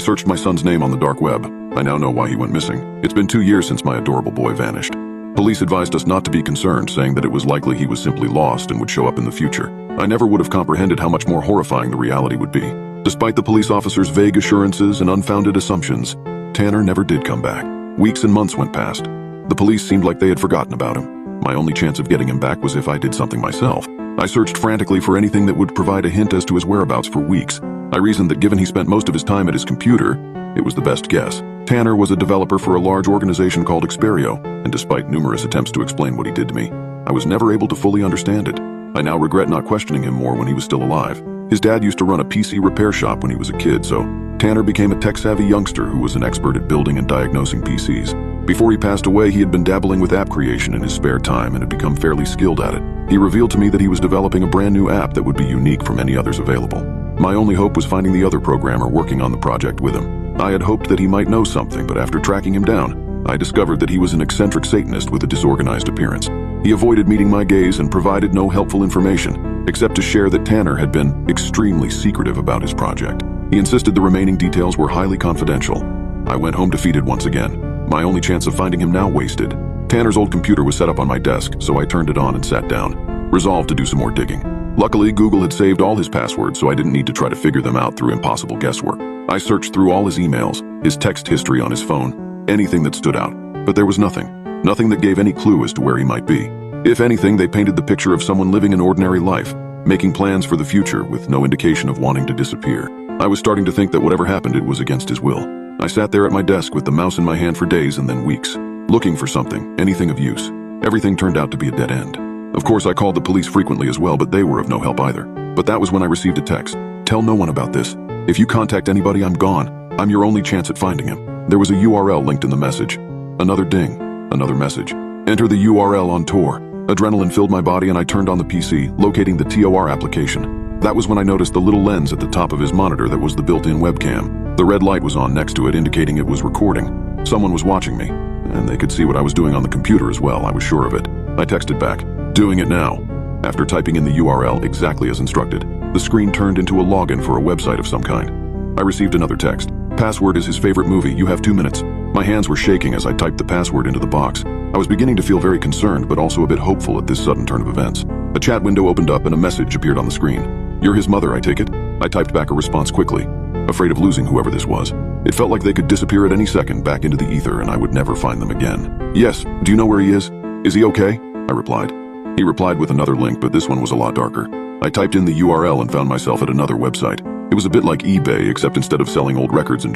I searched my son's name on the dark web. I now know why he went missing. It's been 2 years since my adorable boy vanished. Police advised us not to be concerned, saying that it was likely he was simply lost and would show up in the future. I never would have comprehended how much more horrifying the reality would be. Despite the police officers' vague assurances and unfounded assumptions, Tanner never did come back. Weeks and months went past. The police seemed like they had forgotten about him. My only chance of getting him back was if I did something myself. I searched frantically for anything that would provide a hint as to his whereabouts for weeks. I reasoned that given he spent most of his time at his computer, it was the best guess. Tanner was a developer for a large organization called Xperio, and despite numerous attempts to explain what he did to me, I was never able to fully understand it. I now regret not questioning him more when he was still alive. His dad used to run a PC repair shop when he was a kid, so Tanner became a tech-savvy youngster who was an expert at building and diagnosing PCs. Before he passed away, he had been dabbling with app creation in his spare time and had become fairly skilled at it. He revealed to me that he was developing a brand new app that would be unique from any others available. My only hope was finding the other programmer working on the project with him. I had hoped that he might know something, but after tracking him down, I discovered that he was an eccentric Satanist with a disorganized appearance. He avoided meeting my gaze and provided no helpful information, except to share that Tanner had been extremely secretive about his project. He insisted the remaining details were highly confidential. I went home defeated once again, my only chance of finding him now wasted. Tanner's old computer was set up on my desk, so I turned it on and sat down, resolved to do some more digging. Luckily, Google had saved all his passwords, so I didn't need to try to figure them out through impossible guesswork. I searched through all his emails, his text history on his phone, anything that stood out, but there was nothing. Nothing that gave any clue as to where he might be. If anything, they painted the picture of someone living an ordinary life, making plans for the future with no indication of wanting to disappear. I was starting to think that whatever happened, it was against his will. I sat there at my desk with the mouse in my hand for days and then weeks, looking for something, anything of use. Everything turned out to be a dead end. Of course, I called the police frequently as well, but they were of no help either. But that was when I received a text. Tell no one about this. If you contact anybody, I'm gone. I'm your only chance at finding him. There was a URL linked in the message. Another ding. Another message. Enter the URL on Tor. Adrenaline filled my body and I turned on the PC, locating the TOR application. That was when I noticed the little lens at the top of his monitor that was the built-in webcam. The red light was on next to it, indicating it was recording. Someone was watching me, and they could see what I was doing on the computer as well, I was sure of it. I texted back, doing it now. After typing in the URL exactly as instructed, the screen turned into a login for a website of some kind. I received another text. Password is his favorite movie. You have 2 minutes. My hands were shaking as I typed the password into the box. I was beginning to feel very concerned, but also a bit hopeful at this sudden turn of events. A chat window opened up and a message appeared on the screen. You're his mother, I take it? I typed back a response quickly, afraid of losing whoever this was. It felt like they could disappear at any second back into the ether and I would never find them again. Yes, do you know where he is? Is he okay? I replied. He replied with another link, but this one was a lot darker. I typed in the URL and found myself at another website. It was a bit like eBay, except instead of selling old records and